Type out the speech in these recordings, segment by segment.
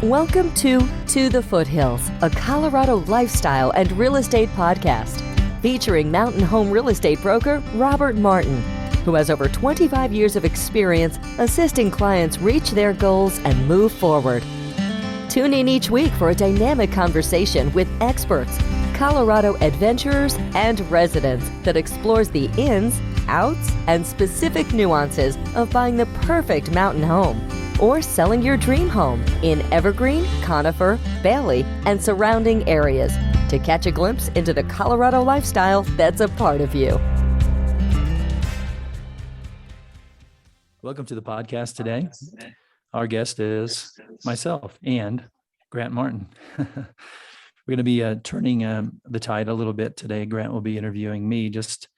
Welcome to the Foothills, a Colorado lifestyle and real estate podcast featuring mountain home real estate broker Robert Martin, who has over 25 years of experience assisting clients reach their goals and move forward. Tune in each week for a dynamic conversation with experts, Colorado adventurers, and residents that explores the ins, outs, and specific nuances of buying the perfect mountain home or selling your dream home in Evergreen, Conifer, Bailey, and surrounding areas to catch a glimpse into the Colorado lifestyle that's a part of you. Welcome to the podcast today. Our guest is myself and Grant Martin. We're going to be turning the tide a little bit today. Grant will be interviewing me just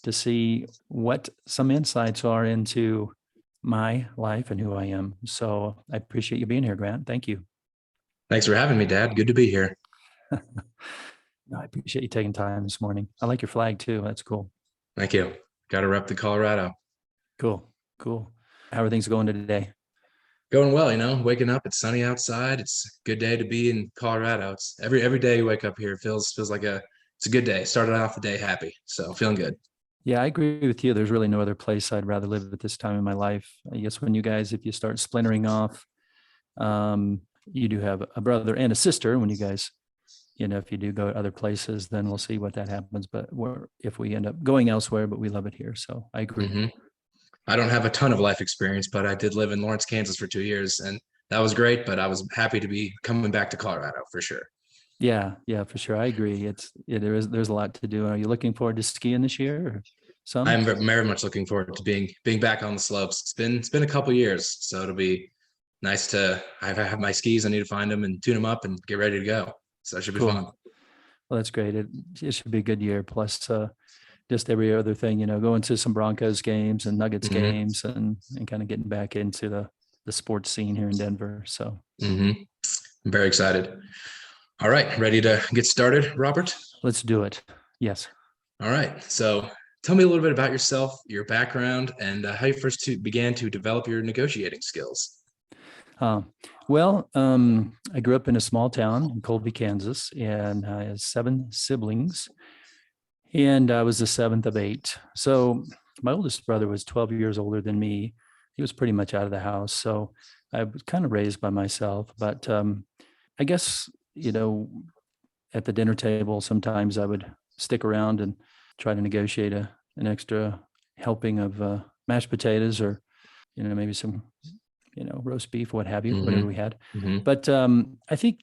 to see what some insights are into my life and who I am. So I appreciate you being here, Grant. Thank you. Thanks for having me, Dad. Good to be here. No, I appreciate you taking time this morning. I like your flag too. That's cool. Thank you. Got to rep the Colorado. Cool. How are things going today? Going well, waking up, it's sunny outside. It's a good day to be in Colorado. It's every day you wake up here, it feels like it's a good day. Started off the day happy. So feeling good. Yeah, I agree with you. There's really no other place I'd rather live at this time in my life. I guess when if you start splintering off, you do have a brother and a sister. When you guys, if you do go to other places, then we'll see what that happens. But if we end up going elsewhere, but we love it here. So I agree. Mm-hmm. I don't have a ton of life experience, but I did live in Lawrence, Kansas for 2 years, and that was great. But I was happy to be coming back to Colorado for sure. Yeah, for sure. I agree. There's a lot to do. Are you looking forward to skiing this year or some? I'm very much looking forward to being back on the slopes. It's been a couple years, so it'll be nice to I have my skis. I need to find them and tune them up and get ready to go. So it should be fun. Well, that's great. It should be a good year. Plus, just every other thing, going to some Broncos games and Nuggets games and kind of getting back into the sports scene here in Denver. So I'm very excited. All right. Ready to get started, Robert? Let's do it. Yes. All right. So tell me a little bit about yourself, your background, and how you first began to develop your negotiating skills. I grew up in a small town in Colby, Kansas, and I had 7 siblings, and I was the 7th of 8. So my oldest brother was 12 years older than me. He was pretty much out of the house. So I was kind of raised by myself. But I guess, at the dinner table, sometimes I would stick around and try to negotiate an extra helping of mashed potatoes or, maybe some, roast beef, what have you, whatever we had. But I think,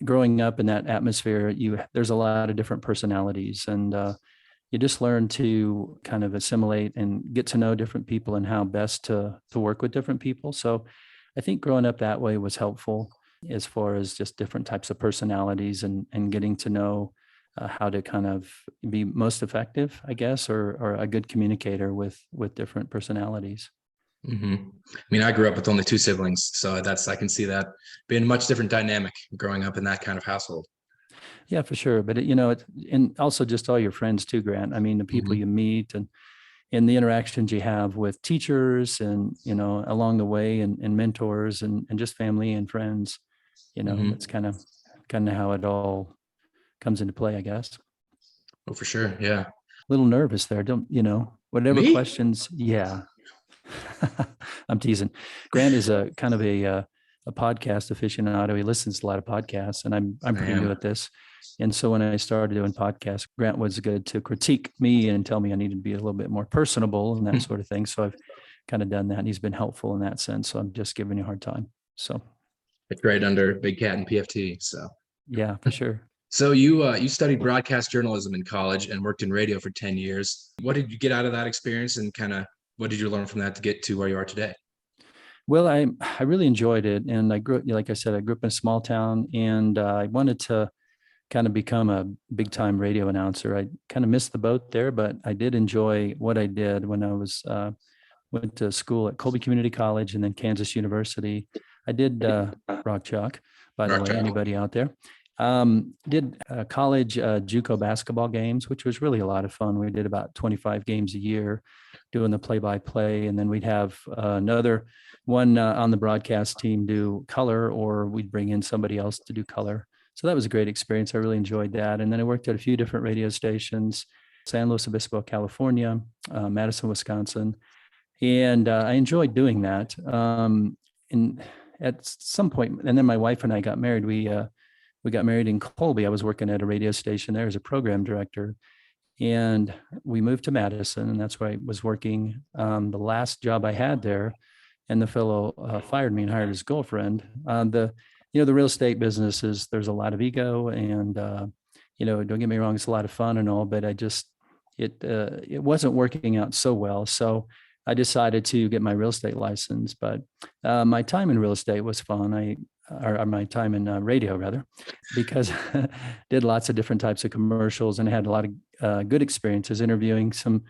growing up in that atmosphere, there's a lot of different personalities, and you just learn to kind of assimilate and get to know different people and how best to work with different people. So I think growing up that way was helpful as far as just different types of personalities and getting to know how to kind of be most effective, I guess, or a good communicator with different personalities. I mean, I grew up with only 2 siblings, so I can see that being a much different dynamic growing up in that kind of household. Yeah, for sure. But and also just all your friends too, Grant. I mean, the people you meet and the interactions you have with teachers and, along the way and mentors and just family and friends, it's kind of how it all comes into play, I guess. Oh, for sure. Yeah. A little nervous there. Whatever Me? questions. Yeah. I'm teasing. Grant is a kind of a podcast aficionado. He listens to a lot of podcasts, and I'm pretty new at this. And so when I started doing podcasts, Grant was good to critique me and tell me I needed to be a little bit more personable and that sort of thing. So I've kind of done that, and he's been helpful in that sense. So I'm just giving you a hard time. So it's right under Big Cat and PFT. So yeah, for sure. So you studied broadcast journalism in college and worked in radio for 10 years. What did you get out of that experience, and kind of what did you learn from that to get to where you are today? Well, I really enjoyed it. And I grew up, like I said, I grew up in a small town, and I wanted to kind of become a big time radio announcer. I kind of missed the boat there, but I did enjoy what I did when I went to school at Colby Community College and then Kansas University. I did rock chalk, by the way, anybody out there. Did college JUCO basketball games, which was really a lot of fun. We did about 25 games a year. doing the play-by-play, and then we'd have another one on the broadcast team do color, or we'd bring in somebody else to do color. So that was a great experience. I really enjoyed that. And then I worked at a few different radio stations, San Luis Obispo, California, Madison, Wisconsin. And I enjoyed doing that. And at some point, and then my wife and I got married. We got married in Colby. I was working at a radio station there as a program director. And we moved to Madison, and that's where I was working. The last job I had there, and the fellow fired me and hired his girlfriend. The real estate business there's a lot of ego, and don't get me wrong, it's a lot of fun and all, but it wasn't working out so well. So I decided to get my real estate license. But my time in real estate was fun. Or my time in radio rather, because did lots of different types of commercials, and I had a lot of good experiences interviewing some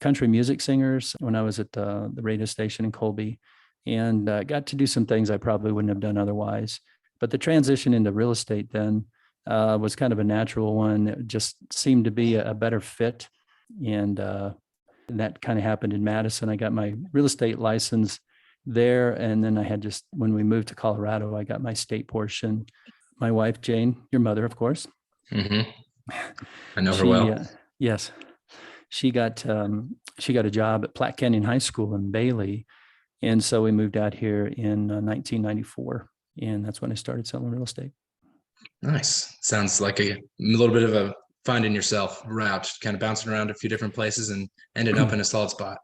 country music singers when I was at the radio station in Colby, and got to do some things I probably wouldn't have done otherwise. But the transition into real estate then was kind of a natural one. It just seemed to be a better fit. And that kind of happened in Madison. I got my real estate license there. And then when we moved to Colorado, I got my state portion. My wife, Jane, your mother, of course. Mm-hmm. I know her well. Yes. She got a job at Platte Canyon High School in Bailey. And so we moved out here in 1994. And that's when I started selling real estate. Nice. Sounds like a little bit of a finding yourself route, kind of bouncing around a few different places and ended up in a solid spot.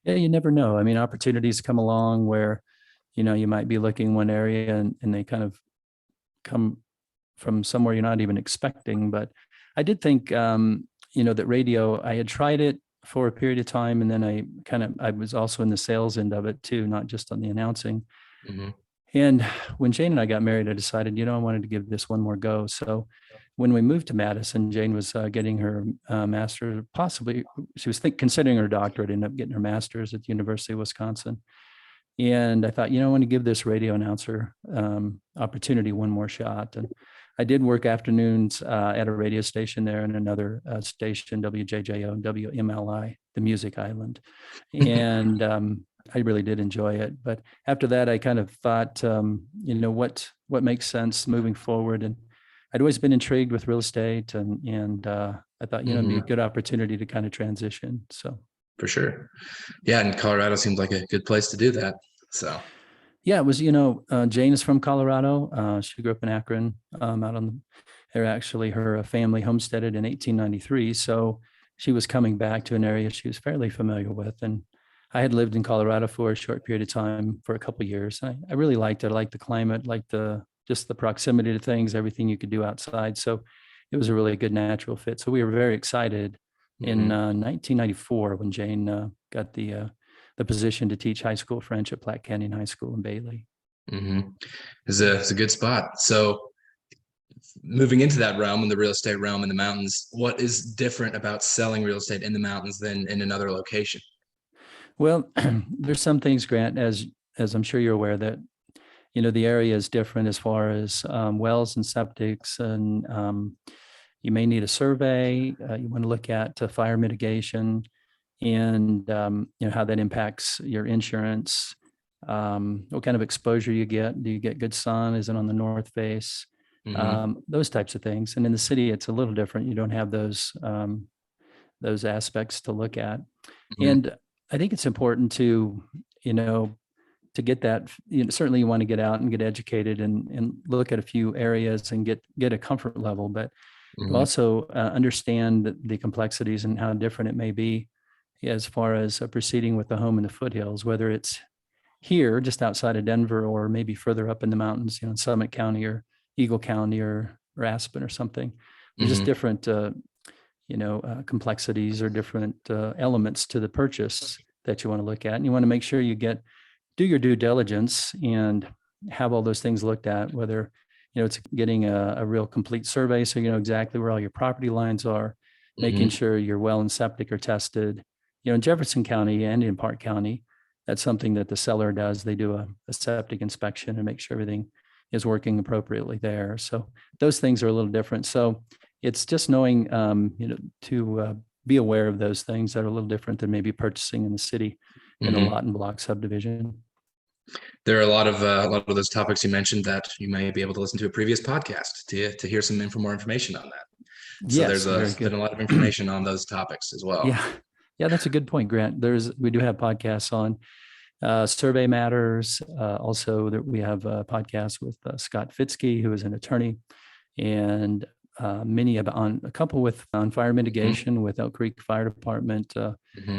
Yeah, you never know. I mean, opportunities come along where, you might be looking one area and they kind of come from somewhere you're not even expecting. But I did think, that radio, I had tried it for a period of time, and then I was also in the sales end of it too, not just on the announcing. Mm-hmm. And when Jane and I got married, I decided, I wanted to give this one more go. So when we moved to Madison, Jane was getting her master's, possibly she was considering her doctorate, ended up getting her master's at the University of Wisconsin. And I thought, I want to give this radio announcer opportunity one more shot. And I did work afternoons at a radio station there, and another station, WJJO and WMLI, the Music Island. And I really did enjoy it. But after that, I kind of thought, what makes sense moving forward. And I'd always been intrigued with real estate, and I thought, it'd be a good opportunity to kind of transition. So for sure. Yeah. And Colorado seemed like a good place to do that. So yeah, it was, Jane is from Colorado. She grew up in Akron, out on there. Actually, her family homesteaded in 1893. So she was coming back to an area she was fairly familiar with. And I had lived in Colorado for a short period of time, for a couple of years. I really liked it. I liked the climate, liked just the proximity to things, everything you could do outside. So it was a really good natural fit. So we were very excited in 1994 when Jane got the position to teach high school French at Platte Canyon High School in Bailey. Mm-hmm. It's a good spot. So moving into that realm, in the real estate realm in the mountains, what is different about selling real estate in the mountains than in another location? Well, there's some things, Grant, as I'm sure you're aware, that the area is different as far as wells and septics, and you may need a survey. You want to look at fire mitigation, and how that impacts your insurance. What kind of exposure you get? Do you get good sun? Is it on the north face? Mm-hmm. Those types of things. And in the city, it's a little different. You don't have those aspects to look at. Mm-hmm. And I think it's important to get that, certainly you want to get out and get educated and look at a few areas and get a comfort level, but mm-hmm. also understand the complexities and how different it may be as far as proceeding with the home in the foothills, whether it's here just outside of Denver or maybe further up in the mountains, in Summit County or Eagle County or Aspen or something. There's just different complexities or different elements to the purchase that you want to look at. And you want to make sure you do your due diligence and have all those things looked at, whether, it's getting a real complete survey. So you know exactly where all your property lines are, mm-hmm. making sure your well and septic are tested. In Jefferson County and in Park County, that's something that the seller does. They do a septic inspection and make sure everything is working appropriately there. So those things are a little different. So it's just knowing, to be aware of those things that are a little different than maybe purchasing in the city in a lot and block subdivision. There are a lot of those topics you mentioned that you may be able to listen to a previous podcast to hear some more information on that. So Yes, there's been a lot of information on those topics as well. Yeah, that's a good point, Grant. We do have podcasts on survey matters. Also, we have a podcast with Scott Fitzke, who is an attorney, and a couple on fire mitigation with Elk Creek Fire Department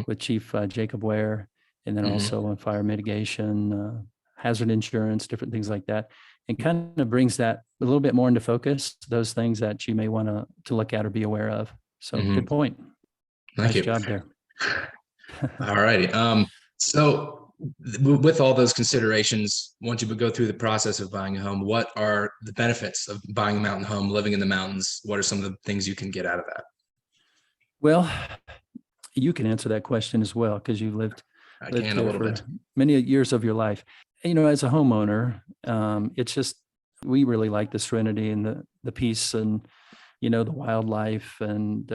with Chief Jacob Ware, and then also on fire mitigation, hazard insurance, different things like that, and kind of brings that a little bit more into focus, those things that you may want to look at or be aware of. So good point. Thank you. Nice job there. All righty. So with all those considerations, once you go through the process of buying a home, what are the benefits of buying a mountain home, living in the mountains? What are some of the things you can get out of that? Well, you can answer that question as well, because you've lived here for many years of your life. As a homeowner, it's just, we really like the serenity and the peace and, the wildlife. And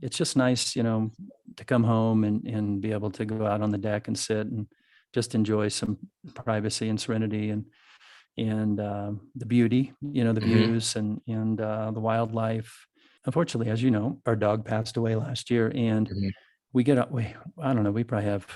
it's just nice, to come home and be able to go out on the deck and sit and just enjoy some privacy and serenity and the beauty, the views and the wildlife. Unfortunately, as you know, our dog passed away last year, and we probably have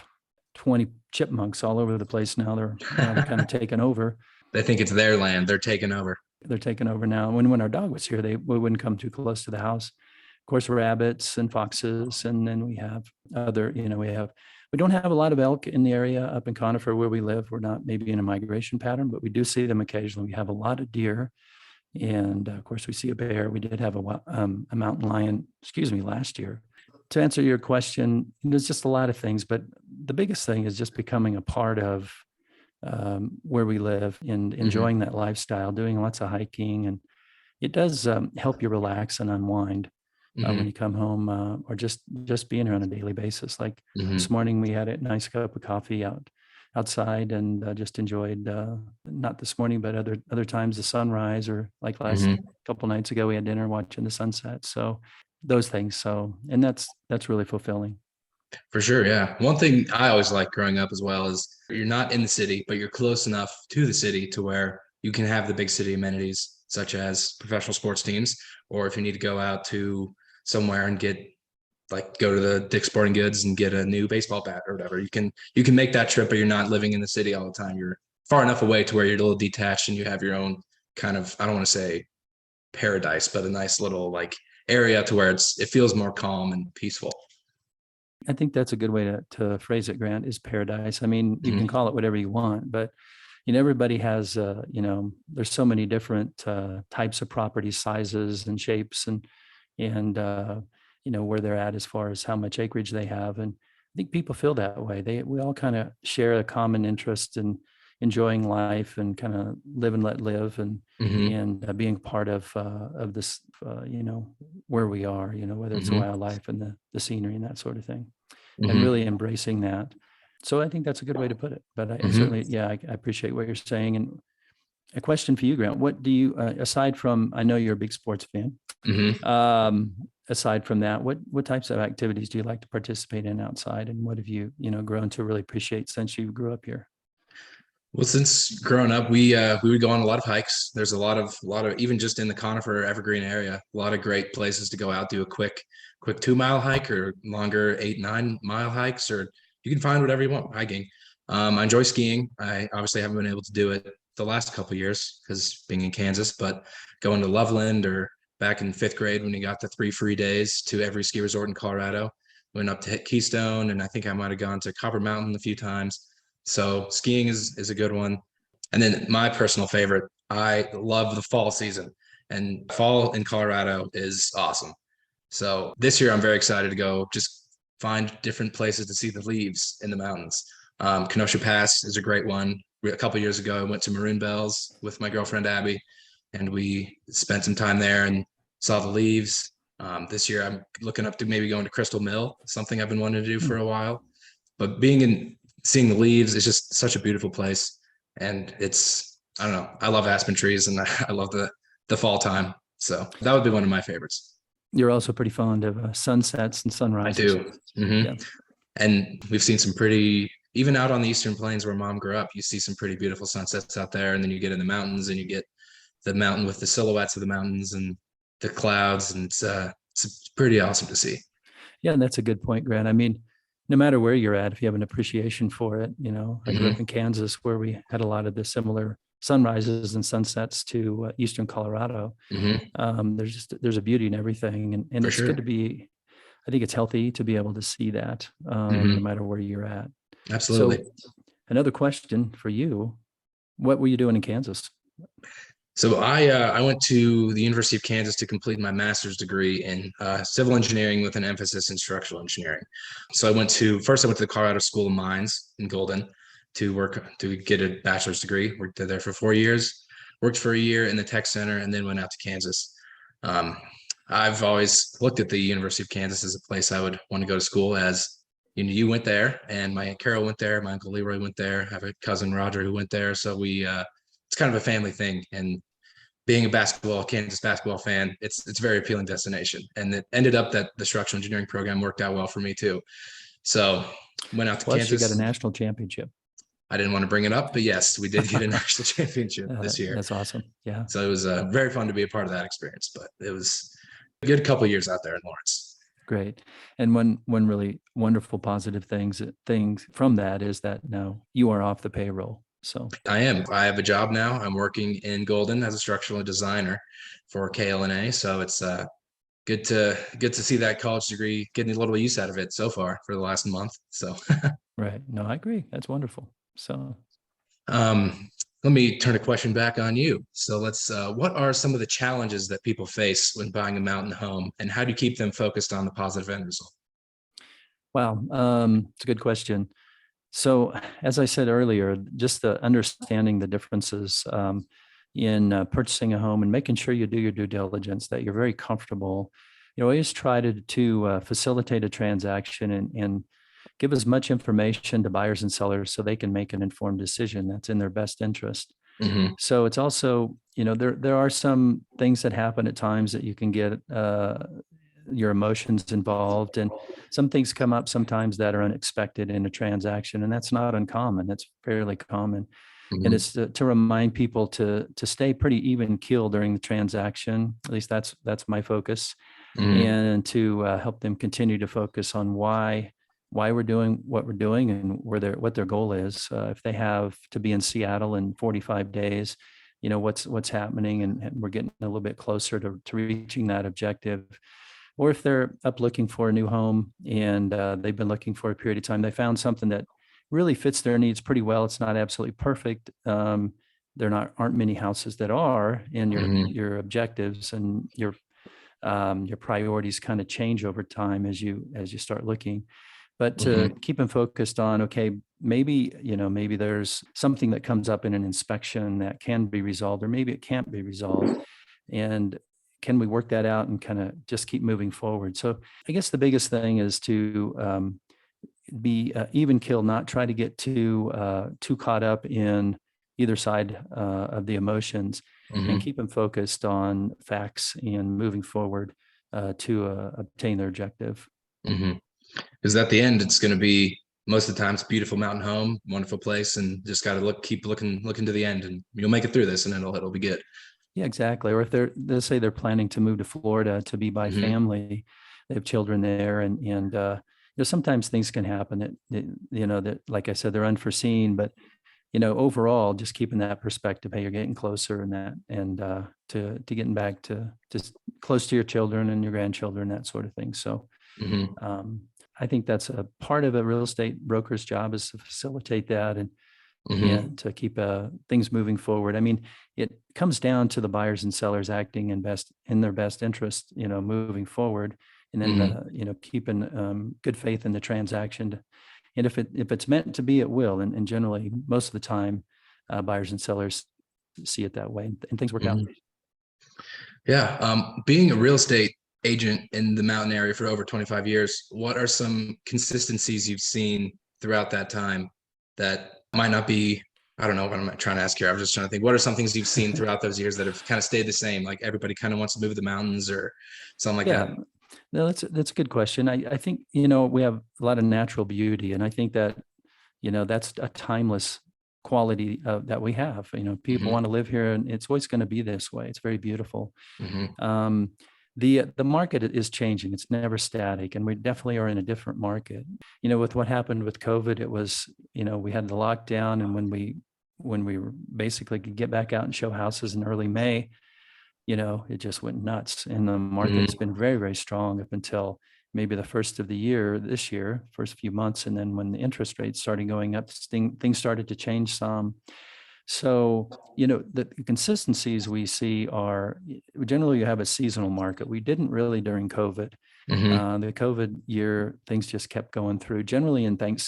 20 chipmunks all over the place now. They're kind of taken over. They think it's their land. They're taking over. They're taking over now. When our dog was here, we wouldn't come too close to the house. Of course, rabbits and foxes, and then we have other. We don't have a lot of elk in the area up in Conifer where we live. We're not maybe in a migration pattern, but we do see them occasionally. We have a lot of deer, and of course, we see a bear. We did have a mountain lion. Last year. To answer your question, there's just a lot of things, but the biggest thing is just becoming a part of where we live and enjoying that lifestyle, doing lots of hiking. And it does help you relax and unwind when you come home or just being here on a daily basis. Like this morning, we had a nice cup of coffee outside and just enjoyed, not this morning, but other times, the sunrise, or like last couple nights ago, we had dinner watching the sunset. So those things. So, and that's really fulfilling. For sure. Yeah. One thing I always liked growing up as well is you're not in the city, but you're close enough to the city to where you can have the big city amenities, such as professional sports teams, or if you need to go out to somewhere and go to the Dick's Sporting Goods and get a new baseball bat or whatever, you can make that trip, but you're not living in the city all the time. You're far enough away to where you're a little detached and you have your own kind of, I don't want to say paradise, but a nice little area to where it feels more calm and peaceful. I think that's a good way to phrase it, Grant, is paradise. I mean, you can call it whatever you want, but everybody has, there's so many different types of property sizes and shapes and where they're at as far as how much acreage they have. And I think people feel that way. We all kind of share a common interest in enjoying life and kind of live and let live and being part of this, where we are, whether it's the wildlife and the scenery and that sort of thing, and really embracing that. So I think that's a good way to put it. But I certainly, I appreciate what you're saying. And a question for you, Grant, what do you, aside from, I know you're a big sports fan, aside from that, what types of activities do you like to participate in outside? And what have you, grown to really appreciate since you grew up here? Well, since growing up, we would go on a lot of hikes. There's a lot of even just in the Conifer Evergreen area, a lot of great places to go out, do a quick 2-mile hike or longer 8-9 mile hikes, or you can find whatever you want hiking. I enjoy skiing. I obviously haven't been able to do it the last couple of years because being in Kansas, but going to Loveland or back in 5th grade when you got the 3 free days to every ski resort in Colorado, went up to hit Keystone, and I think I might have gone to Copper Mountain a few times. So skiing is a good one. And then my personal favorite, I love the fall season, and fall in Colorado is awesome. So this year I'm very excited to go just find different places to see the leaves in the mountains. Kenosha Pass is a great one. A couple of years ago, I went to Maroon Bells with my girlfriend, Abby, and we spent some time there and saw the leaves. This year I'm looking up to maybe going to Crystal Mill, something I've been wanting to do for a while. But seeing the leaves is just such a beautiful place. And I don't know, I love aspen trees and I love the fall time. So that would be one of my favorites. You're also pretty fond of sunsets and I sunrises. do. Yeah. And we've seen some pretty, even out on the Eastern Plains where Mom grew up, you see some pretty beautiful sunsets out there. And then you get in the mountains and you get the mountain with the silhouettes of the mountains and the clouds. And it's pretty awesome to see. Yeah, and that's a good point, Grant. I mean, no matter where you're at, if you have an appreciation for it, I grew up in Kansas where we had a lot of the similar sunrises and sunsets to Eastern Colorado. There's a beauty in everything. And it's good to be, I think it's healthy to be able to see that no matter where you're at. Absolutely. So another question for you, what were you doing in Kansas? So I went to the University of Kansas to complete my master's degree in civil engineering with an emphasis in structural engineering. So I went to the Colorado School of Mines in Golden to get a bachelor's degree. Worked there for 4 years, worked for a year in the tech center, and then went out to Kansas. I've always looked at the University of Kansas as a place I would want to go to school, as you went there, and my Aunt Carol went there, my Uncle Leroy went there, I have a cousin Roger who went there. So it's kind of a family thing. And being a Kansas basketball fan, it's a very appealing destination. And it ended up that the structural engineering program worked out well for me too. So went out to Kansas. You got a national championship. I didn't want to bring it up, but yes, we did get a national championship this year. That's awesome. Yeah. So it was very fun to be a part of that experience, but it was a good couple of years out there in Lawrence. Great. And one really wonderful positive things from that is that now you are off the payroll. So I have a job now. I'm working in Golden as a structural designer for KL&A. So it's good to see that college degree, getting a little use out of it so far for the last month. So right. No, I agree. That's wonderful. So let me turn a question back on you. So what are some of the challenges that people face when buying a mountain home, and how do you keep them focused on the positive end result? Wow. It's a good question. So as I said earlier, just the understanding the differences in purchasing a home and making sure you do your due diligence, that you're very comfortable. Always try to facilitate a transaction and give as much information to buyers and sellers so they can make an informed decision that's in their best interest. So it's also, there are some things that happen at times that you can get your emotions involved, and some things come up sometimes that are unexpected in a transaction, and that's not uncommon. That's fairly common. And it's to remind people to stay pretty even keel during the transaction. At least that's my focus, and to help them continue to focus on why we're doing what we're doing and what their goal is. If they have to be in Seattle in 45 days, what's happening, and we're getting a little bit closer to reaching that objective. Or if they're up looking for a new home and they've been looking for a period of time, they found something that really fits their needs pretty well. It's not absolutely perfect. There aren't many houses that are, and your objectives and your priorities kind of change over time as you start looking. But to keep them focused on, okay, maybe there's something that comes up in an inspection that can be resolved, or maybe it can't be resolved. And can we work that out and kind of just keep moving forward? So I guess the biggest thing is to be even keel, not try to get too caught up in either side of the emotions, and keep them focused on facts and moving forward to obtain their objective. Because at the end, it's going to be, most of the time, it's a beautiful mountain home, wonderful place, and just got to keep looking to the end, and you'll make it through this, and it'll be good. Yeah, exactly. Or if let's say they're planning to move to Florida to be by family, they have children there, and sometimes things can happen that like I said, they're unforeseen, but overall, just keeping that perspective, hey, you're getting closer, and to getting back to just close to your children and your grandchildren, that sort of thing. So I think that's a part of a real estate broker's job, is to facilitate that and to keep things moving forward. I mean, it comes down to the buyers and sellers acting in their best interest, moving forward, and then keeping good faith in the transaction. And if it's meant to be, it will. And generally, most of the time, buyers and sellers see it that way, and things work out. Yeah. Being a real estate agent in the mountain area for over 25 years, what are some consistencies you've seen throughout that time that might not be, I don't know what I'm trying to ask here. I was just trying to think, what are some things you've seen throughout those years that have kind of stayed the same? Like everybody kind of wants to move to the mountains or something like that. No, that's a good question. I think, we have a lot of natural beauty, and I think that, that's a timeless quality that we have. People Mhm, want to live here, and it's always going to be this way. It's very beautiful. mhm, Um, the market is changing. It's never static, and we definitely are in a different market. With what happened with COVID, it was, we had the lockdown, and when we were basically could get back out and show houses in early May, it just went nuts. And the market mhm. has been very, very strong up until maybe the first of the year, this year, first few months. And then when the interest rates started going up, things started to change some. So, the consistencies we see are generally you have a seasonal market. We didn't really during COVID. Mhm, The COVID year, things just kept going through. Generally,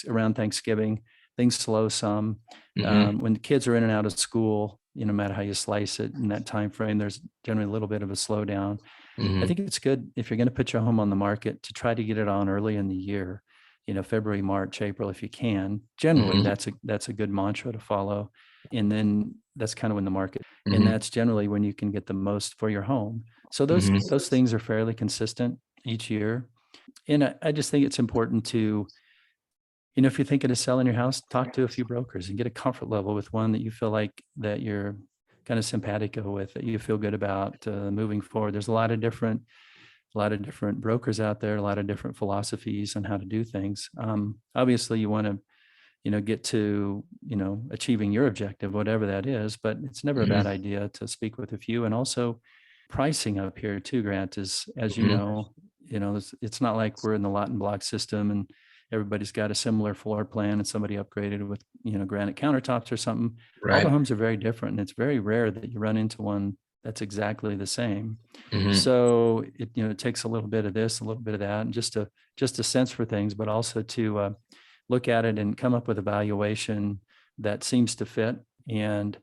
around Thanksgiving, things slow some. mhm, When the kids are in and out of school, no matter how you slice it in that time frame, there's generally a little bit of a slowdown. I mhm, think it's good if you're going to put your home on the market to try to get it on early in the year. February, March, April, if you can. Generally, mhm, that's a good mantra to follow. And then that's kind of when the market, and mhm, that's generally when you can get the most for your home. So those mhm, those things are fairly consistent each year. And I just think it's important to, if you're thinking of selling your house, talk to a few brokers and get a comfort level with one that you feel like that you're kind of simpatico with, that you feel good about moving forward. There's a lot of different brokers out there, a lot of different philosophies on how to do things. Obviously, you want to, get to, achieving your objective, whatever that is. But it's never a bad mhm, idea to speak with a few. And also, pricing up here too, Grant, is, as mhm. it's not like we're in the lot and block system and everybody's got a similar floor plan and somebody upgraded with, granite countertops or something. All the Right. homes are very different, and it's very rare that you run into one that's exactly the same. Mhm, So it takes a little bit of this, a little bit of that, and just a sense for things, but also to look at it and come up with a valuation that seems to fit. And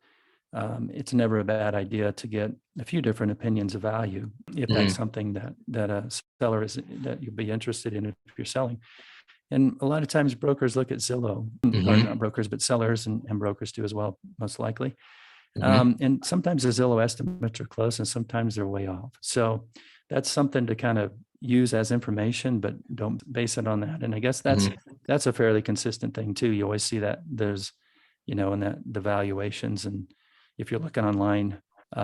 it's never a bad idea to get a few different opinions of value if that's mhm, something that a seller is that you'll be interested in if you're selling. And a lot of times brokers look at Zillow, or mhm, not brokers, but sellers and brokers do as well, most likely. mhm, And sometimes the Zillow estimates are close and sometimes they're way off. So that's something to kind of use as information, but don't base it on that. And I guess that's mhm, that's a fairly consistent thing too. You always see that there's, and that the valuations, and if you're looking online,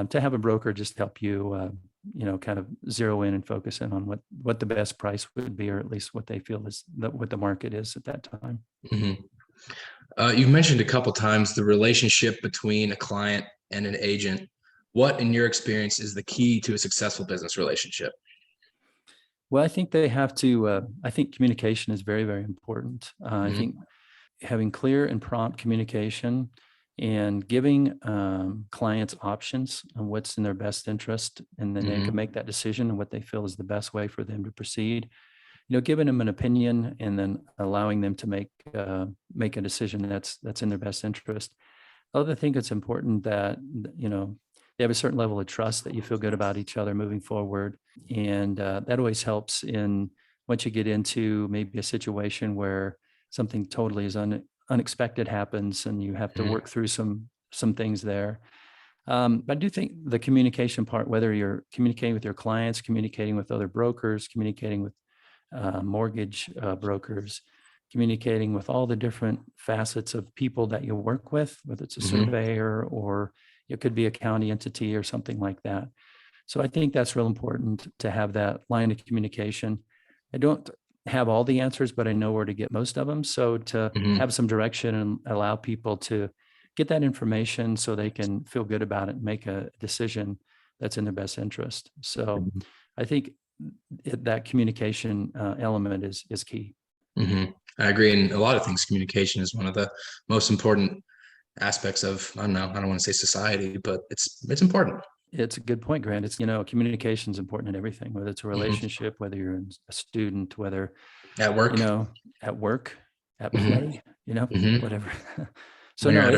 to have a broker just help you, kind of zero in and focus in on what the best price would be, or at least what they feel is what the market is at that time. mhm. You've mentioned a couple times the relationship between a client and an agent. What, in your experience, is the key to a successful business relationship? Well, I think they have to. I think communication is very, very important. I think Mhm, having clear and prompt communication and giving clients options on what's in their best interest, and then they can mhm, make that decision on what they feel is the best way for them to proceed. Giving them an opinion and then allowing them to make a decision that's in their best interest. Other thing that's important that, they have a certain level of trust that you feel good about each other moving forward. And that always helps in once you get into maybe a situation where something totally is unexpected happens and you have to mhm, work through some things there. But I do think the communication part, whether you're communicating with your clients, communicating with other brokers, communicating with mortgage brokers, communicating with all the different facets of people that you work with, whether it's a mhm, surveyor or it could be a county entity or something like that. So I think that's real important to have that line of communication. I don't have all the answers, but I know where to get most of them. So to mhm, have some direction and allow people to get that information so they can feel good about it and make a decision that's in their best interest. So mhm, I think that communication element is key. mhm. I agree. In a lot of things, communication is one of the most important aspects of, I don't know, I don't want to say society, but it's important. It's a good point, Grant. It's, communication is important in everything, whether it's a Mhm. relationship, whether you're a student, whether, At you work. know, at work, at Mhm, play, mhm. whatever. So When you're no, at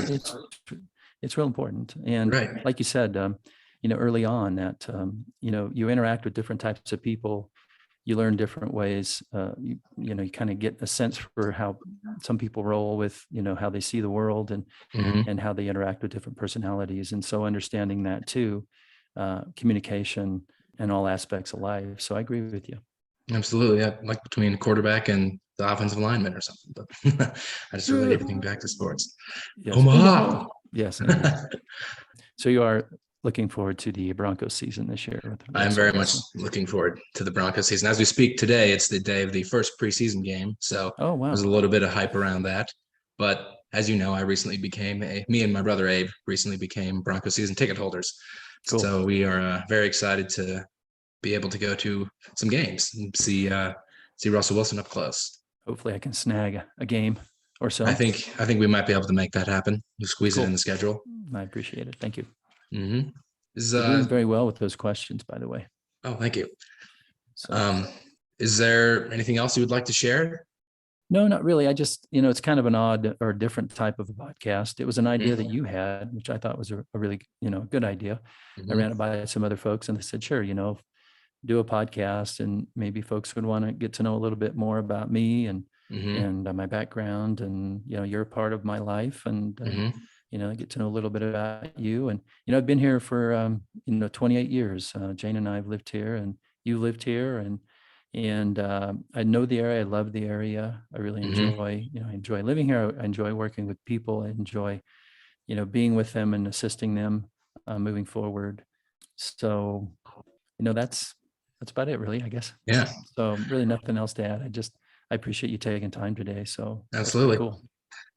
it's real important. And right. like you said, early on that, you interact with different types of people, you learn different ways. You kind of get a sense for how some people roll with, how they see the world Mhm, and how they interact with different personalities. And so understanding that too, communication and all aspects of life. So I agree with you. Absolutely. Yeah. Like between quarterback and the offensive lineman or something. But I just relate everything back to sports. Yes. Omaha. Yes, indeed. So you are looking forward to the Broncos season this year. I'm very much looking forward to the Broncos season. As we speak today, it's the day of the first preseason game. So oh, wow. There's a little bit of hype around that. But as you know, me and my brother Abe recently became Broncos season ticket holders. Cool. So we are very excited to be able to go to some games and see Russell Wilson up close. Hopefully I can snag a game or so. I think we might be able to make that happen. You squeeze it in the schedule. I appreciate it. Thank you. Mm-hmm. You're doing very well with those questions, by the way. Oh, thank you. So. Is there anything else you would like to share? No, not really. I just, it's kind of an odd or different type of a podcast. It was an idea that you had, which I thought was a really, good idea. Mm-hmm. I ran it by some other folks and they said, sure, do a podcast and maybe folks would want to get to know a little bit more about me and my background and, you're a part of my life and, get to know a little bit about you. And, I've been here for, 28 years. Jane and I have lived here and you lived here and I know the area. I love the area. I really enjoy, I enjoy living here. I enjoy working with people. I enjoy, being with them and assisting them moving forward. So, that's about it really, I guess. Yeah. So really nothing else to add. I appreciate you taking time today. So absolutely cool.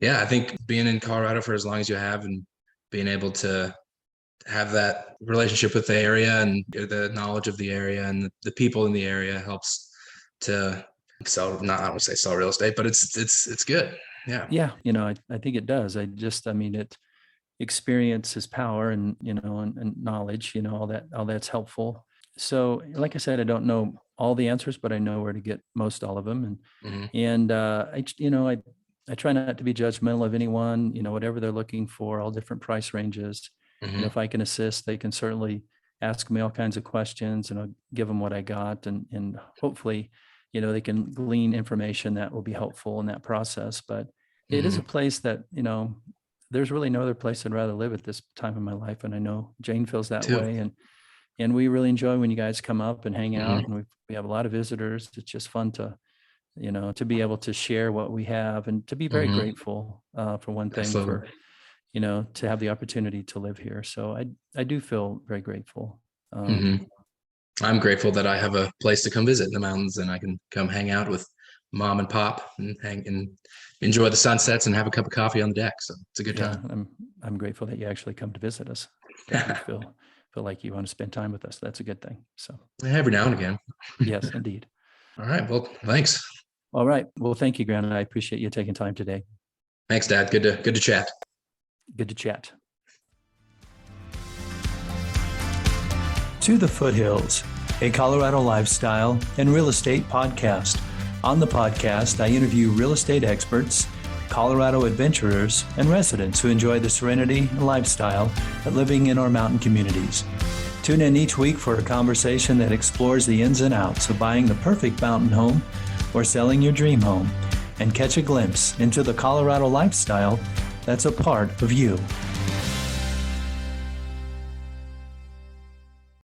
Yeah. I think being in Colorado for as long as you have and being able to have that relationship with the area and the knowledge of the area and the people in the area helps to sell, I don't want to say sell real estate, but it's good. Yeah. Yeah. I think it does. It experience is power and, and knowledge, all that's helpful. So like I said, I don't know all the answers, but I know where to get most all of them. And, I try not to be judgmental of anyone, whatever they're looking for, all different price ranges. If I can assist, they can certainly ask me all kinds of questions and I'll give them what I got. And hopefully, they can glean information that will be helpful in that process. But it is a place that, there's really no other place I'd rather live at this time in my life. And I know Jane feels that way. And we really enjoy when you guys come up and hang out and we have a lot of visitors. It's just fun to, to be able to share what we have and to be very grateful for one thing for, to have the opportunity to live here. So I do feel very grateful. I'm grateful that I have a place to come visit in the mountains and I can come hang out with mom and pop and enjoy the sunsets and have a cup of coffee on the deck. So it's a good time. I'm grateful that you actually come to visit us. Feel like you want to spend time with us. That's a good thing. So every now and again. Yes, indeed. All right. Well, thanks. All right. Well, thank you, Grant. I appreciate you taking time today. Thanks, Dad. Good to chat. Good to chat. To the Foothills, a Colorado lifestyle and real estate podcast. On the podcast, I interview real estate experts, Colorado adventurers, and residents who enjoy the serenity and lifestyle of living in our mountain communities. Tune in each week for a conversation that explores the ins and outs of buying the perfect mountain home or selling your dream home, and catch a glimpse into the Colorado lifestyle that's a part of you.